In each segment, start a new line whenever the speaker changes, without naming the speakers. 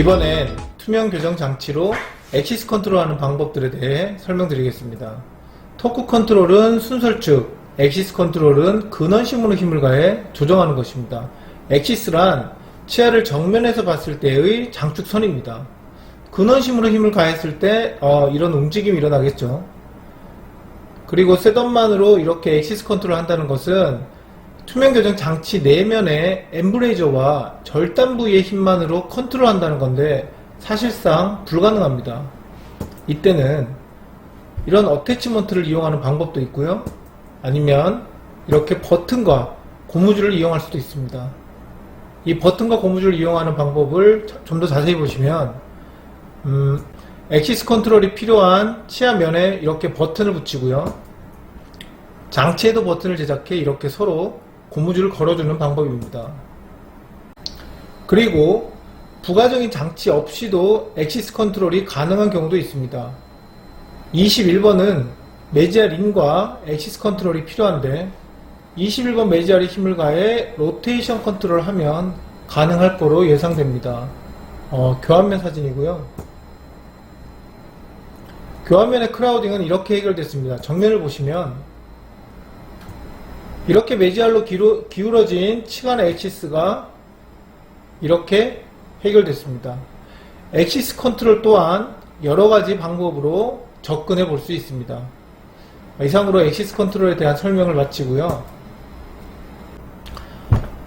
이번엔 투명 교정 장치로 액시스 컨트롤하는 방법들에 대해 설명드리겠습니다. 토크 컨트롤은 순설축, 액시스 컨트롤은 근원심으로 힘을 가해 조정하는 것입니다. 액시스란 치아를 정면에서 봤을 때의 장축선입니다. 근원심으로 힘을 가했을 때 이런 움직임이 일어나겠죠. 그리고 셋업만으로 이렇게 액시스 컨트롤 한다는 것은 투명 교정 장치 내면의 엠브레이저와 절단 부위의 힘만으로 컨트롤 한다는 건데 사실상 불가능합니다. 이때는 이런 어태치먼트를 이용하는 방법도 있고요. 아니면 이렇게 버튼과 고무줄을 이용할 수도 있습니다. 이 버튼과 고무줄을 이용하는 방법을 좀 더 자세히 보시면 액시스 컨트롤이 필요한 치아면에 이렇게 버튼을 붙이고요. 장치에도 버튼을 제작해 이렇게 서로 고무줄을 걸어주는 방법입니다. 그리고 부가적인 장치 없이도 액시스 컨트롤이 가능한 경우도 있습니다. 21번은 메지알 인과 액시스 컨트롤이 필요한데 21번 메지알에 힘을 가해 로테이션 컨트롤을 하면 가능할 거로 예상됩니다. 교환면 사진이고요. 교환면의 크라우딩은 이렇게 해결됐습니다. 정면을 보시면 이렇게 메지알로 기울어진 치간의 액시스가 이렇게 해결됐습니다. 액시스 컨트롤 또한 여러가지 방법으로 접근해 볼 수 있습니다. 이상으로 액시스 컨트롤에 대한 설명을 마치고요.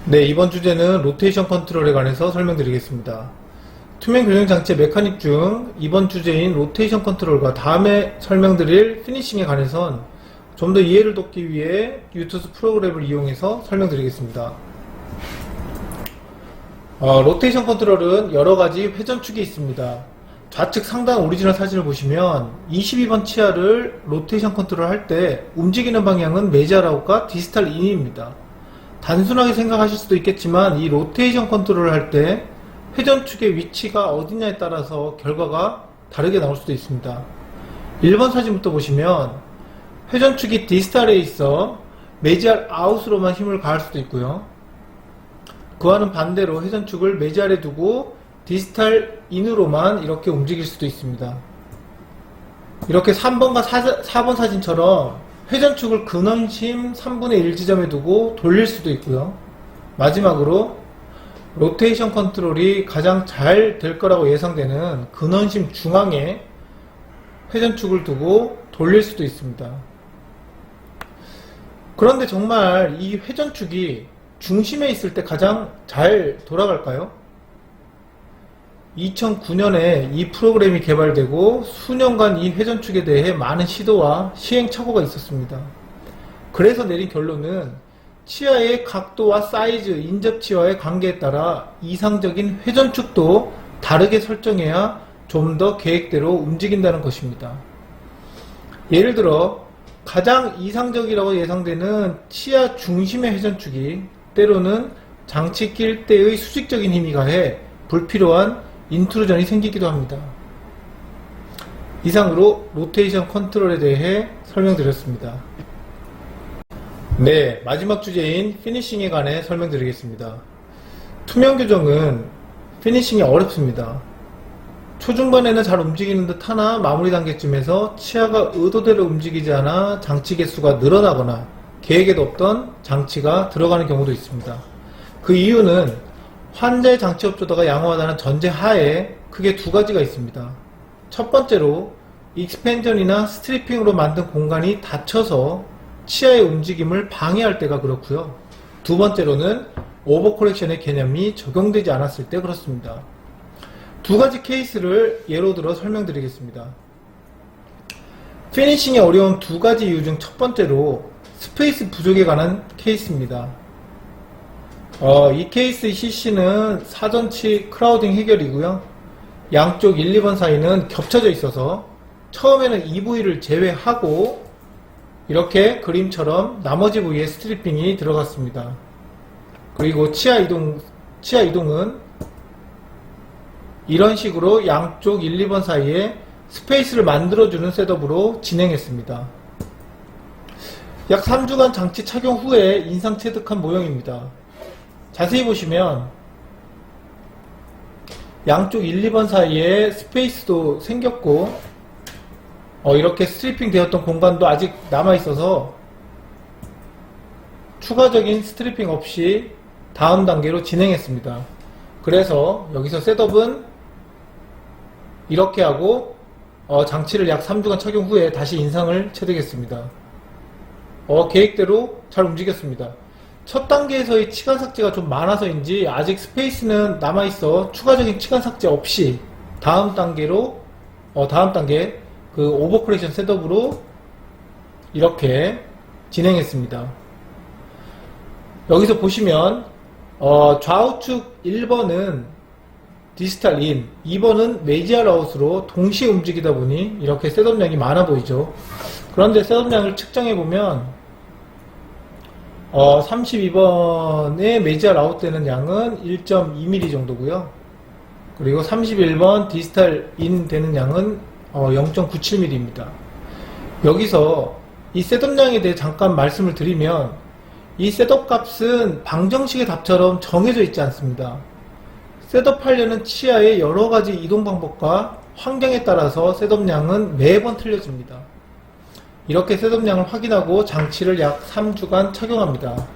네, 이번 주제는 로테이션 컨트롤에 관해서 설명드리겠습니다. 투명 교정 장치의 메카닉 중 이번 주제인 로테이션 컨트롤과 다음에 설명드릴 피니싱에 관해선 좀 더 이해를 돕기 위해 유튜브 프로그램을 이용해서 설명드리겠습니다. 로테이션 컨트롤은 여러가지 회전축이 있습니다. 좌측 상단 오리지널 사진을 보시면 22번 치아를 로테이션 컨트롤 할 때 움직이는 방향은 메지알 아웃과 디스탈 인입니다. 단순하게 생각하실 수도 있겠지만 이 로테이션 컨트롤을 할 때 회전축의 위치가 어디냐에 따라서 결과가 다르게 나올 수도 있습니다. 1번 사진부터 보시면 회전축이 디스탈에 있어 메지알 아웃으로만 힘을 가할 수도 있고요. 그와는 반대로 회전축을 메지알에 두고 디스탈 인으로만 이렇게 움직일 수도 있습니다. 이렇게 3번과 4번 사진처럼 회전축을 근원심 3분의 1 지점에 두고 돌릴 수도 있고요. 마지막으로 로테이션 컨트롤이 가장 잘 될 거라고 예상되는 근원심 중앙에 회전축을 두고 돌릴 수도 있습니다. 그런데 정말 이 회전축이 중심에 있을 때 가장 잘 돌아갈까요? 2009년에 이 프로그램이 개발되고 수년간 이 회전축에 대해 많은 시도와 시행착오가 있었습니다. 그래서 내린 결론은 치아의 각도와 사이즈, 인접치와의 관계에 따라 이상적인 회전축도 다르게 설정해야 좀 더 계획대로 움직인다는 것입니다. 예를 들어 가장 이상적이라고 예상되는 치아 중심의 회전축이 때로는 장치 낄 때의 수직적인 힘이 가해 불필요한 인트루전이 생기기도 합니다. 이상으로 로테이션 컨트롤에 대해 설명드렸습니다. 네, 마지막 주제인 피니싱에 관해 설명드리겠습니다. 투명 교정은 피니싱이 어렵습니다. 초중반에는 잘 움직이는 듯 하나 마무리 단계쯤에서 치아가 의도대로 움직이지 않아 장치 개수가 늘어나거나 계획에도 없던 장치가 들어가는 경우도 있습니다. 그 이유는 환자의 장치 협조도가 양호하다는 전제 하에 크게 두 가지가 있습니다. 첫 번째로 익스펜전이나 스트리핑으로 만든 공간이 닫혀서 치아의 움직임을 방해할 때가 그렇고요. 두 번째로는 오버코렉션의 개념이 적용되지 않았을 때 그렇습니다. 두 가지 케이스를 예로 들어 설명드리겠습니다. 피니싱이 어려운 두 가지 이유 중 첫 번째로 스페이스 부족에 관한 케이스입니다. 이 케이스의 CC는 사전치 크라우딩 해결이고요. 양쪽 1, 2번 사이는 겹쳐져 있어서 처음에는 이 부위를 제외하고 이렇게 그림처럼 나머지 부위에 스트리핑이 들어갔습니다. 그리고 치아 이동은 이런 식으로 양쪽 1, 2번 사이에 스페이스를 만들어주는 셋업으로 진행했습니다. 약 3주간 장치 착용 후에 인상 체득한 모형입니다. 자세히 보시면 양쪽 1, 2번 사이에 스페이스도 생겼고 이렇게 스트리핑 되었던 공간도 아직 남아있어서 추가적인 스트리핑 없이 다음 단계로 진행했습니다. 그래서 여기서 셋업은 이렇게 하고 장치를 약 3주간 착용 후에 다시 인상을 체득했습니다. 계획대로 잘 움직였습니다. 첫 단계에서의 치간 삭제가 좀 많아서인지 아직 스페이스는 남아있어 추가적인 치간 삭제 없이 다음 단계 그 오버크레이션 셋업으로 이렇게 진행했습니다. 여기서 보시면 좌우측 1번은 디스탈 인, 2번은 메지알 아웃으로 동시에 움직이다 보니 이렇게 셋업량이 많아 보이죠. 그런데 셋업량을 측정해보면 32번에 메지알 아웃 되는 양은 1.2mm 정도고요. 그리고 31번 디스탈 인 되는 양은 0.97mm입니다. 여기서 이 셋업량에 대해 잠깐 말씀을 드리면 이 셋업 값은 방정식의 답처럼 정해져 있지 않습니다. 셋업하려는 치아의 여러가지 이동 방법과 환경에 따라서 셋업량은 매번 틀려집니다. 이렇게 셋업량을 확인하고 장치를 약 3주간 착용합니다.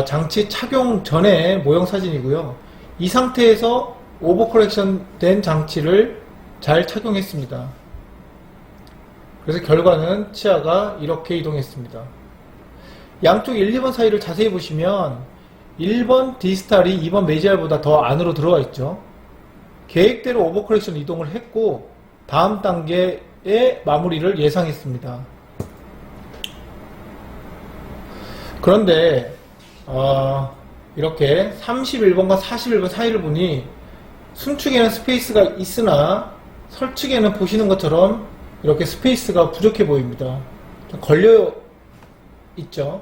장치 착용 전의 모형 사진이고요. 이 상태에서 오버코렉션 된 장치를 잘 착용했습니다. 그래서 결과는 치아가 이렇게 이동했습니다. 양쪽 1, 2번 사이를 자세히 보시면 1번 디스탈이 2번 메지알보다 더 안으로 들어와 있죠. 계획대로 오버코렉션 이동을 했고 다음 단계의 마무리를 예상했습니다. 그런데 이렇게 31번과 41번 사이를 보니 순측에는 스페이스가 있으나 설측에는 보시는 것처럼 이렇게 스페이스가 부족해 보입니다. 걸려 있죠.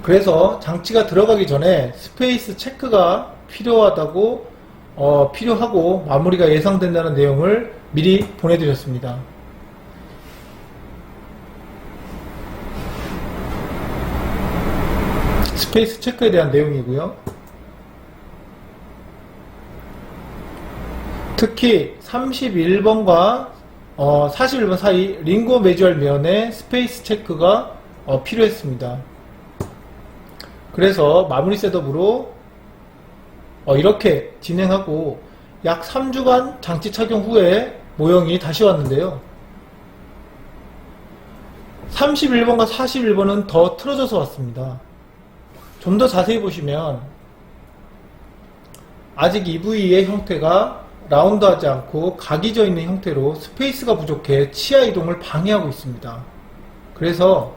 그래서 장치가 들어가기 전에 스페이스 체크가 필요하고 마무리가 예상된다는 내용을 미리 보내드렸습니다. 스페이스 체크에 대한 내용이고요. 특히 31번과 41번 사이 링고 메주얼 면에 스페이스 체크가 필요했습니다. 그래서 마무리 셋업으로 이렇게 진행하고 약 3주간 장치 착용 후에 모형이 다시 왔는데요. 31번과 41번은 더 틀어져서 왔습니다. 좀 더 자세히 보시면 아직 이 부위의 형태가 라운드하지 않고 각이 져 있는 형태로 스페이스가 부족해 치아 이동을 방해하고 있습니다. 그래서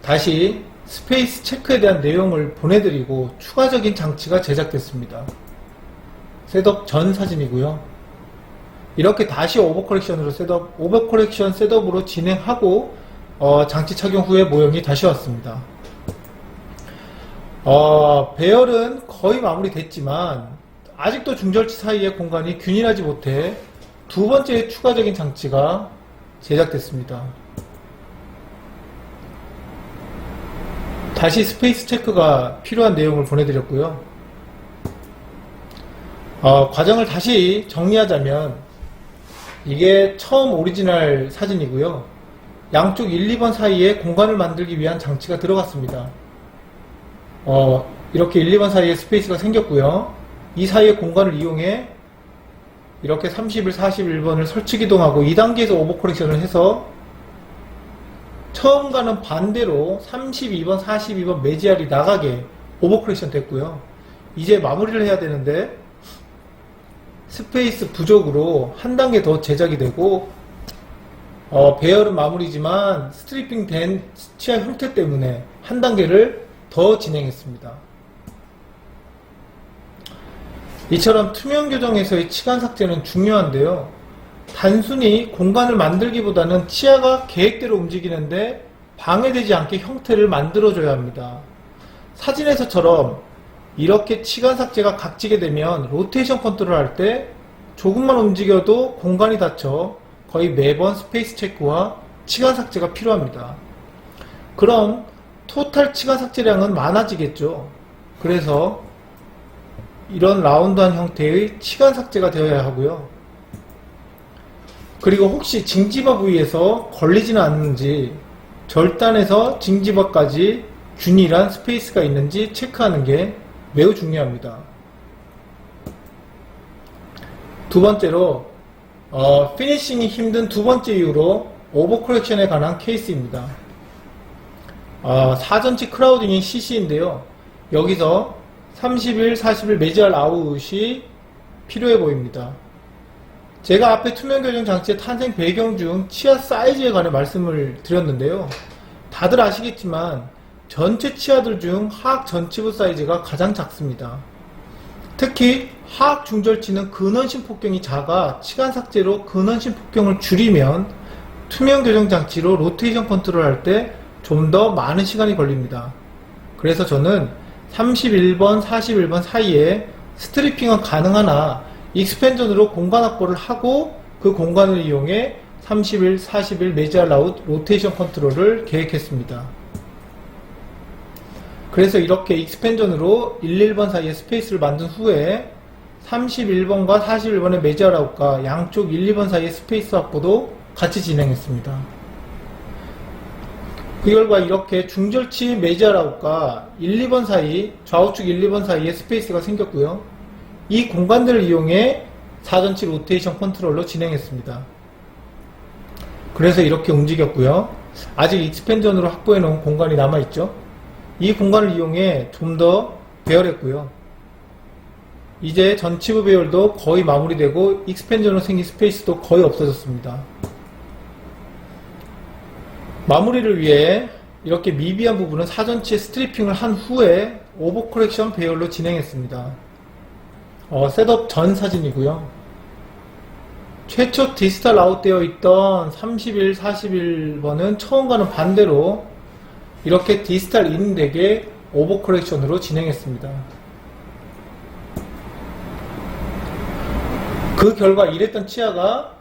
다시 스페이스 체크에 대한 내용을 보내드리고 추가적인 장치가 제작됐습니다. 셋업 전 사진이고요. 이렇게 다시 오버코렉션 셋업으로 진행하고 장치 착용 후에 모형이 다시 왔습니다. 배열은 거의 마무리됐지만 아직도 중절치 사이의 공간이 균일하지 못해 두 번째 추가적인 장치가 제작됐습니다. 다시 스페이스 체크가 필요한 내용을 보내드렸고요. 과정을 다시 정리하자면 이게 처음 오리지널 사진이고요. 양쪽 1, 2번 사이에 공간을 만들기 위한 장치가 들어갔습니다. 이렇게 1, 2번 사이에 스페이스가 생겼고요. 이 사이의 공간을 이용해 이렇게 31, 41번을 설치 기동하고 2단계에서 오버코렉션을 해서 처음과는 반대로 32번, 42번 메지알이 나가게 오버코렉션 됐고요. 이제 마무리를 해야 되는데 스페이스 부족으로 한 단계 더 제작이 되고 배열은 마무리지만 스트리핑 된 치아 형태 때문에 한 단계를 더 진행했습니다. 이처럼 투명 교정에서의 치간 삭제는 중요한데요. 단순히 공간을 만들기보다는 치아가 계획대로 움직이는데 방해되지 않게 형태를 만들어줘야 합니다. 사진에서처럼 이렇게 치간 삭제가 각지게 되면 로테이션 컨트롤 할 때 조금만 움직여도 공간이 닫혀 거의 매번 스페이스 체크와 치간 삭제가 필요합니다. 그럼 토탈 치간 삭제량은 많아지겠죠. 그래서 이런 라운드한 형태의 치간 삭제가 되어야 하고요. 그리고 혹시 징지바 부위에서 걸리지는 않는지, 절단에서 징지바까지 균일한 스페이스가 있는지 체크하는 게 매우 중요합니다. 두 번째로 피니싱이 힘든 두 번째 이유로 오버코렉션에 관한 케이스입니다. 사전치 크라우딩이 CC인데요. 여기서 30일, 40일 메지알 아웃이 필요해 보입니다. 제가 앞에 투명 교정 장치의 탄생 배경 중 치아 사이즈에 관해 말씀을 드렸는데요. 다들 아시겠지만 전체 치아들 중 하악 전치부 사이즈가 가장 작습니다. 특히 하악 중절치는 근원심 폭경이 작아 치간 삭제로 근원심 폭경을 줄이면 투명 교정 장치로 로테이션 컨트롤 할 때 좀 더 많은 시간이 걸립니다. 그래서 저는 31번, 41번 사이에 스트리핑은 가능하나 익스펜전으로 공간 확보를 하고 그 공간을 이용해 30일, 40일 메지알 아웃 로테이션 컨트롤을 계획했습니다. 그래서 이렇게 익스펜전으로 1, 1번 사이에 스페이스를 만든 후에 31번과 41번의 메지알 아웃과 양쪽 1, 2번 사이의 스페이스 확보도 같이 진행했습니다. 그 결과 이렇게 중절치 메지알 아웃과 1, 2번 사이, 좌우측 1, 2번 사이에 스페이스가 생겼고요. 이 공간들을 이용해 사전치 로테이션 컨트롤로 진행했습니다. 그래서 이렇게 움직였고요. 아직 익스펜전으로 확보해 놓은 공간이 남아있죠. 이 공간을 이용해 좀 더 배열했고요. 이제 전치부 배열도 거의 마무리되고 익스펜전으로 생긴 스페이스도 거의 없어졌습니다. 마무리를 위해 이렇게 미비한 부분은 사전치에 스트리핑을 한 후에 오버코렉션 배열로 진행했습니다. 셋업 전 사진이고요. 최초 디지털 아웃되어 있던 30일, 41번은 처음과는 반대로 이렇게 디지털 인덱에 오버코렉션으로 진행했습니다. 그 결과 이랬던 치아가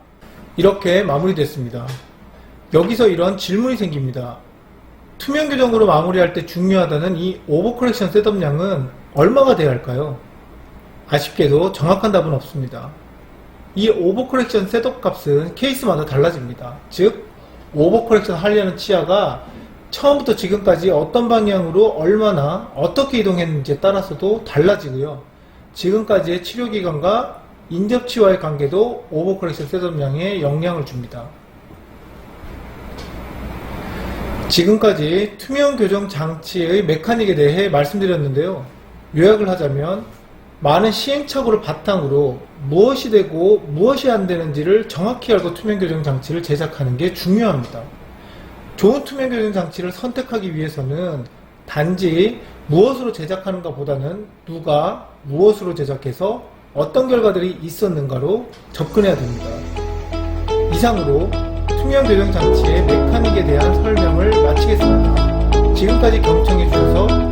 이렇게 마무리됐습니다. 여기서 이런 질문이 생깁니다. 투명 교정으로 마무리할 때 중요하다는 이 오버코렉션 셋업량은 얼마가 돼야 할까요? 아쉽게도 정확한 답은 없습니다. 이 오버코렉션 셋업 값은 케이스마다 달라집니다. 즉 오버코렉션 하려는 치아가 처음부터 지금까지 어떤 방향으로 얼마나 어떻게 이동했는지에 따라서도 달라지고요. 지금까지의 치료기간과 인접치와의 관계도 오버코렉션 셋업량에 영향을 줍니다. 지금까지 투명 교정 장치의 메카닉에 대해 말씀드렸는데요. 요약을 하자면 많은 시행착오를 바탕으로 무엇이 되고 무엇이 안 되는지를 정확히 알고 투명 교정 장치를 제작하는 게 중요합니다. 좋은 투명 교정 장치를 선택하기 위해서는 단지 무엇으로 제작하는가 보다는 누가 무엇으로 제작해서 어떤 결과들이 있었는가로 접근해야 됩니다. 이상으로 투명 교정 장치의 메카닉에 대한 설명을 마치겠습니다. 지금까지 경청해 주셔서